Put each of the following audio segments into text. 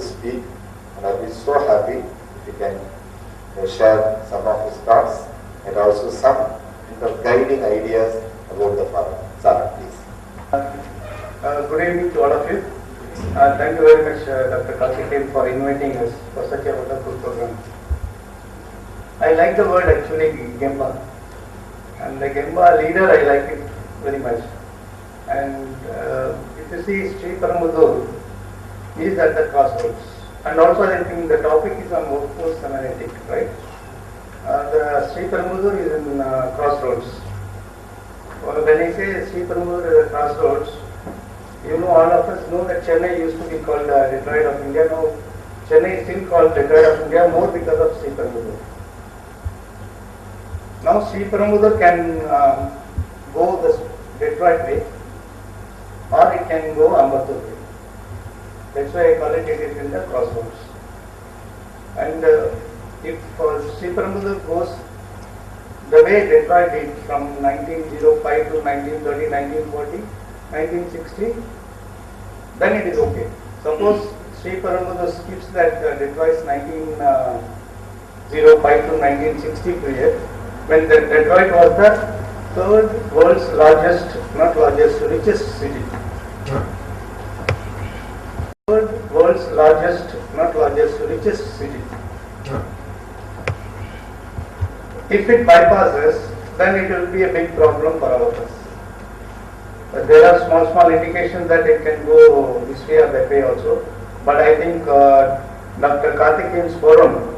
speak, and I'll be so happy if you can share some of his thoughts and also some guiding ideas about the forum. Sir, please. Good evening to all of you. Thank you very much, Dr. Karthikeyan, for inviting us for such a wonderful program. I like the word actually Gemba, and the Gemba leader, I like it very much. And if you see Sri Paramudur is at the crossroads, and also I think the topic is on workforce analytic, right? The Sri Paramudur is in crossroads. When I say Sri Paramudur is at crossroads, you know, all of us know that Chennai used to be called Detroit of India. Now Chennai is still called Detroit of India more because of Sri Paramudur. Now Sri Paramudur can go the Detroit way, or it can go Ambattur way. That's why I call it is in the crossroads. And if Sri Paramudur goes the way Detroit did from 1905 to 1930, 1940, 1960, then it is okay. Suppose Sri Paramudur skips that Detroit's 1905 to 1960 period, when the Detroit was the third world's largest, not largest, richest city. Third world's largest, not largest, richest city. If it bypasses, then it will be a big problem for all of us. But there are small indications that it can go this way or that way also. But I think Dr. Karthikeyan's forum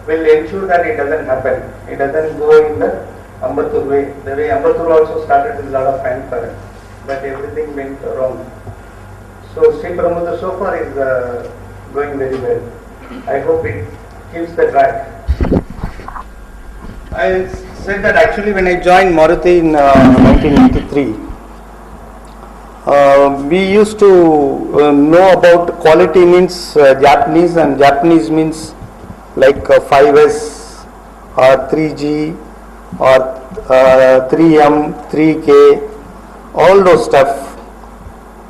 will ensure that it doesn't happen. It doesn't go in the Ambattur way. The way Ambattur also started with a lot of fanfare, but everything went wrong. So Sri Paramudur so far is going very well. I hope it keeps the track. I said that actually when I joined Maruti in 1983, we used to know about quality means Japanese, and Japanese means like 5S or 3G or 3M, 3K, all those stuff.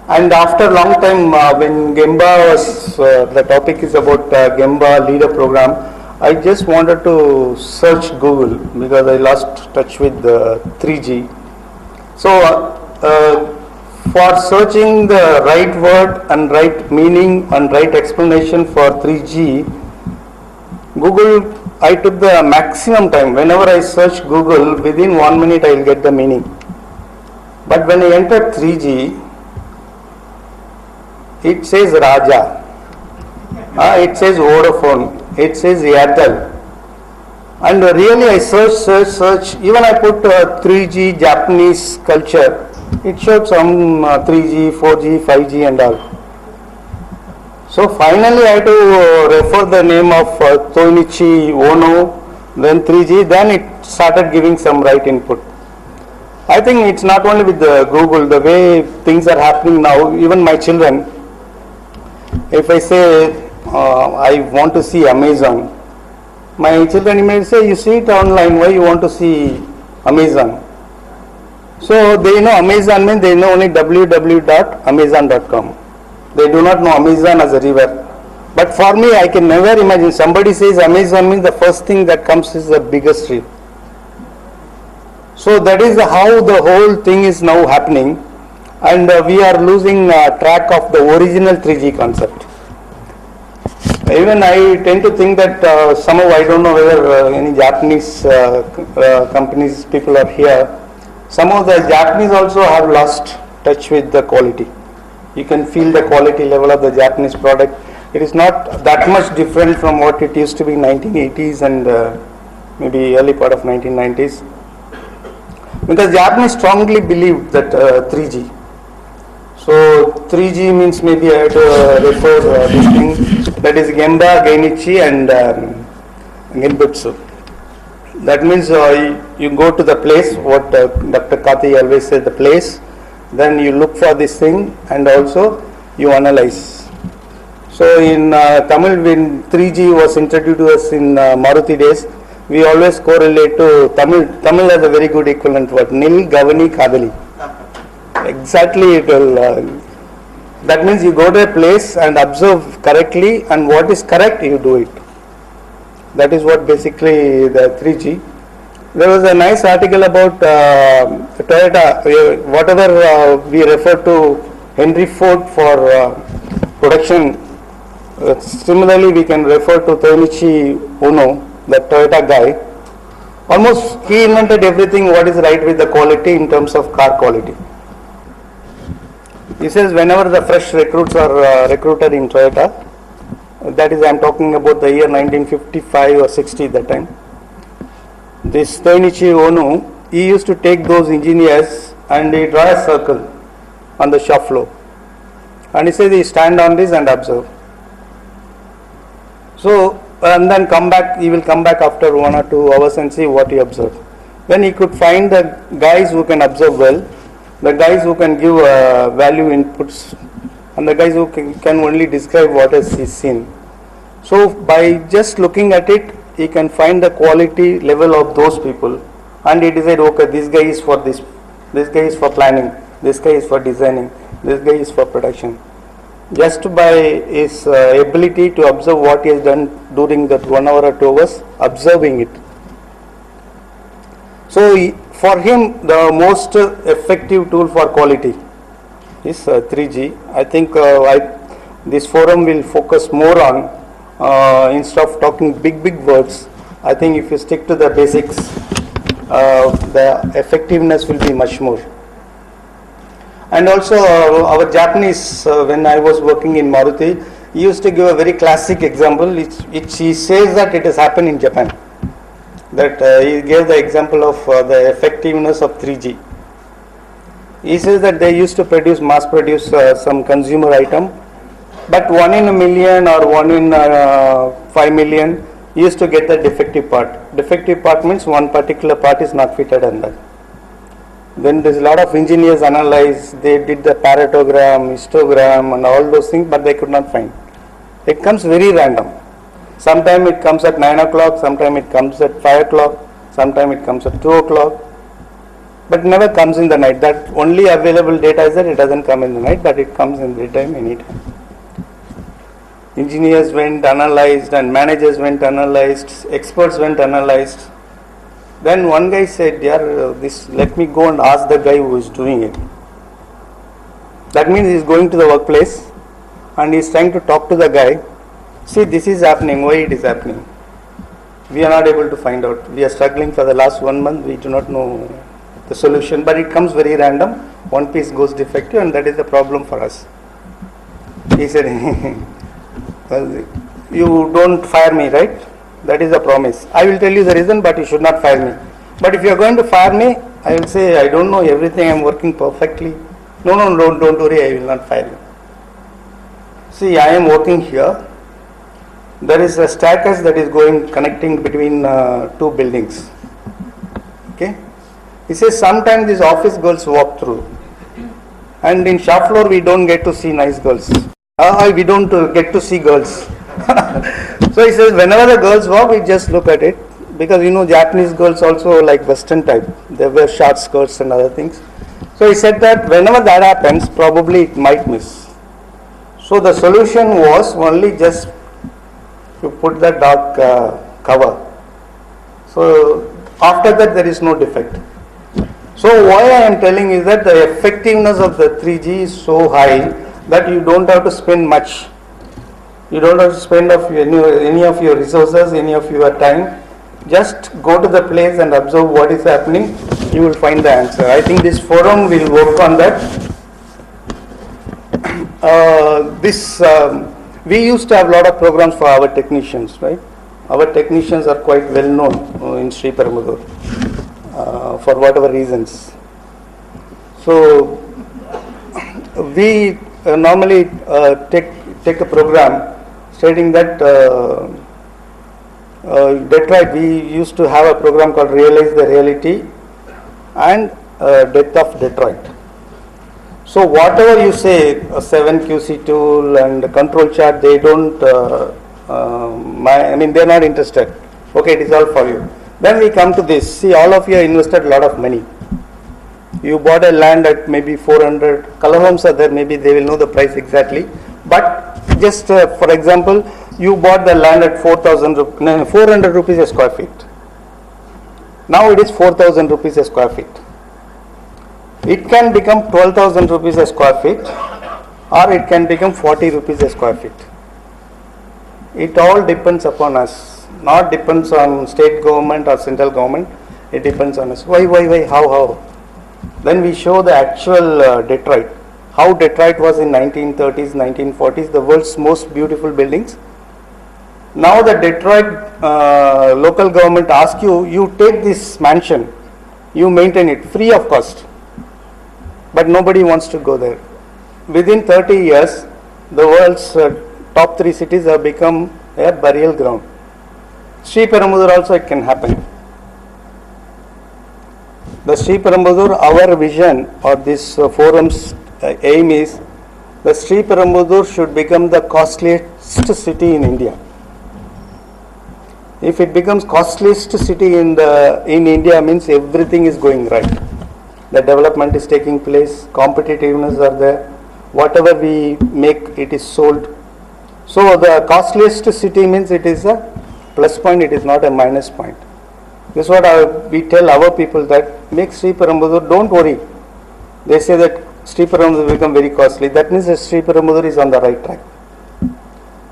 And after a long time, when Gemba was, the topic is about Gemba leader program, I just wanted to search Google because I lost touch with 3G. So for searching the right word and right meaning and right explanation for 3G, Google, I took the maximum time. Whenever I search Google, within 1 minute I will get the meaning. But when I entered 3G, it says Raja, it says Vodafone, it says Airtel. And really I search, even I put 3G Japanese culture, it showed some 3G, 4G, 5G and all. So finally I had to refer the name of Toinichi Ono, then 3G, then it started giving some right input. I think it's not only with the Google, the way things are happening now, even my children, if I say I want to see Amazon, my children may say, you see it online, why you want to see Amazon? So they know Amazon means they know only www.amazon.com. They do not know Amazon as a river. But for me, I can never imagine, somebody says Amazon means the first thing that comes is the biggest river. So that is how the whole thing is now happening, and we are losing track of the original 3G concept. Even I tend to think that somehow, I don't know whether any Japanese companies people are here, some of the Japanese also have lost touch with the quality. You can feel the quality level of the Japanese product. It is not that much different from what it used to be in 1980s and maybe early part of 1990s. Because Japanese strongly believed that 3G. So 3G means, maybe I have to refer this thing, that is Gemba, Geinichi and Genbutsu. That means you go to the place, what Dr. Kati always said, the place, then you look for this thing and also you analyze. So in Tamil, when 3G was introduced to us in Maruti days, we always correlate to Tamil. Tamil has a very good equivalent word, Nil, Gavani, Kadali. Exactly it will. That means you go to a place and observe correctly, and what is correct you do it. That is what basically the 3G. There was a nice article about Toyota, whatever we refer to Henry Ford for production. Similarly, we can refer to Toinichi Uno, the Toyota guy. Almost he invented everything what is right with the quality in terms of car quality. He says whenever the fresh recruits are recruited in Toyota, that is I am talking about the year 1955 or 60 that time. This Toinichi Ono, he used to take those engineers and he draw a circle on the shop floor. And he says he stand on this and observe. So, and then come back, he will come back after 1 or 2 hours and see what he observed. Then he could find the guys who can observe well, the guys who can give value inputs, and the guys who can only describe what is he's seen. So by just looking at it, he can find the quality level of those people, and he decide, okay, this guy is for this guy is for planning, this guy is for designing, this guy is for production. Just by his ability to observe what he has done during that 1 hour or 2 hours, observing it. So for him, the most effective tool for quality is 3G. I think this forum will focus more on, instead of talking big words, I think if you stick to the basics, the effectiveness will be much more. And also our Japanese, when I was working in Maruti, he used to give a very classic example, which he says that it has happened in Japan. That he gave the example of the effectiveness of 3G. He says that they used to mass produce some consumer item, but 1 in a million or 1 in 5 million used to get the defective part. Defective part means one particular part is not fitted on that. Then there's a lot of engineers analyzed, they did the paratogram, histogram and all those things, but they could not find. It comes very random. Sometimes it comes at 9 o'clock, sometimes it comes at 5 o'clock, sometimes it comes at 2 o'clock, but never comes in the night. That only available data is that it doesn't come in the night, but it comes in daytime, anytime. Engineers went analyzed and managers went analyzed, experts went analyzed. Then one guy said, let me go and ask the guy who is doing it. That means he is going to the workplace and he is trying to talk to the guy. See, this is happening, why it is happening? We are not able to find out. We are struggling for the last 1 month, we do not know the solution, but it comes very random. One piece goes defective and that is the problem for us. He said, well, you don't fire me, right? That is a promise. I will tell you the reason, but you should not fire me. But if you are going to fire me, I will say, I don't know everything, I am working perfectly. No, don't worry, I will not fire you. See, I am working here. There is a staircase that is connecting between 2 buildings. Okay? He says, sometimes these office girls walk through. And in shop floor, we don't get to see nice girls. We don't get to see girls. So he says, whenever the girls walk, we just look at it, because Japanese girls also like Western type. They wear short skirts and other things. So he said that whenever that happens, probably it might miss. So the solution was only just to put the dark cover. So after that there is no defect. So why I am telling is that the effectiveness of the 3G is so high that you don't have to spend much. You don't have to spend any of your resources, any of your time. Just go to the place and observe what is happening. You will find the answer. I think this forum will work on that. We used to have a lot of programs for our technicians, right? Our technicians are quite well known in Sri Perumbudur for whatever reasons. So we normally take a program stating that Detroit, we used to have a program called Realize the Reality and Death of Detroit. So whatever you say, a 7QC tool and a control chart, they don't, they're not interested. Okay, it is all for you. Then we come to this. See, all of you have invested a lot of money. You bought a land at maybe 400, color homes are there, maybe they will know the price exactly. But just for example, you bought the land at 400 rupees a square feet. Now it is 4,000 rupees a square feet. It can become 12,000 rupees a square feet, or it can become 40 rupees a square feet. It all depends upon us, not depends on state government or central government. It depends on us. Why, how? Then we show the actual Detroit. How Detroit was in 1930s, 1940s, the world's most beautiful buildings. Now the Detroit local government asks you, you take this mansion, you maintain it free of cost. But nobody wants to go there. Within 30 years, the world's top 3 cities have become a burial ground. Sri Perumbudur also it can happen. The Sri Perumbudur, our vision or this forum's aim is the Sri Perumbudur should become the costliest city in India. If it becomes costliest city in India, means everything is going right. The development is taking place, competitiveness are there, whatever we make it is sold. So the costliest city means it is a plus point, it is not a minus point. This is what we tell our people, that make Sri Perumbudur, don't worry. They say that Sri Perumbudur become very costly. That means that Sri Perumbudur is on the right track.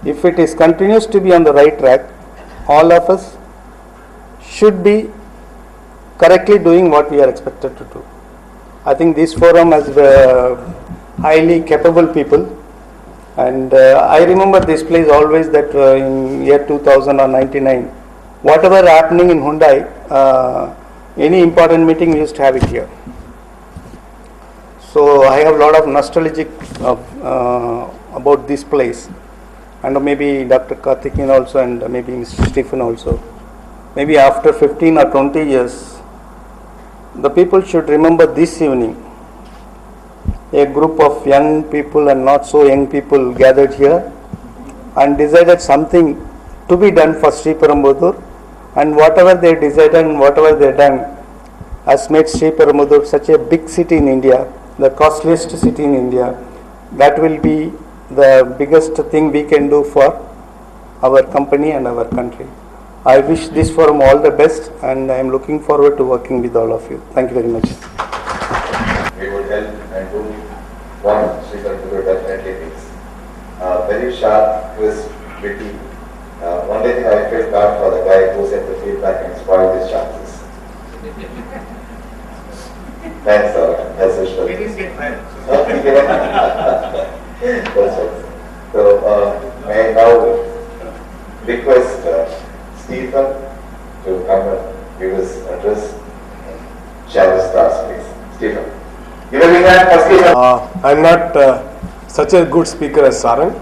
If it is continues to be on the right track, all of us should be correctly doing what we are expected to do. I think this forum has highly capable people, and I remember this place always that in year 2000 or 99, whatever happening in Hyundai, any important meeting we used to have it here. So I have a lot of nostalgic about this place, and maybe Dr. Karthikeyan also, and maybe Mr. Stephen also. Maybe after 15 or 20 years, the people should remember this evening. A group of young people and not so young people gathered here and decided something to be done for Sri Perumbudur, and whatever they decided and whatever they done has made Sri Perumbudur such a big city in India, the costliest city in India. That will be the biggest thing we can do for our company and our country. I wish this forum all the best, and I am looking forward to working with all of you. Thank you very much. We would help and do one Sri Perumbudur definitely means very sharp, crisp, witty. Only thing I feel bad for the guy who sent the feedback and spoiled his chances. Thanks, sir. As usual. We didn't get fired. That's right. So, may I now request Stephen to come and give his address and share his thoughts, please. Stephen. Give a big hand for Stephen. I'm not such a good speaker as Sarang.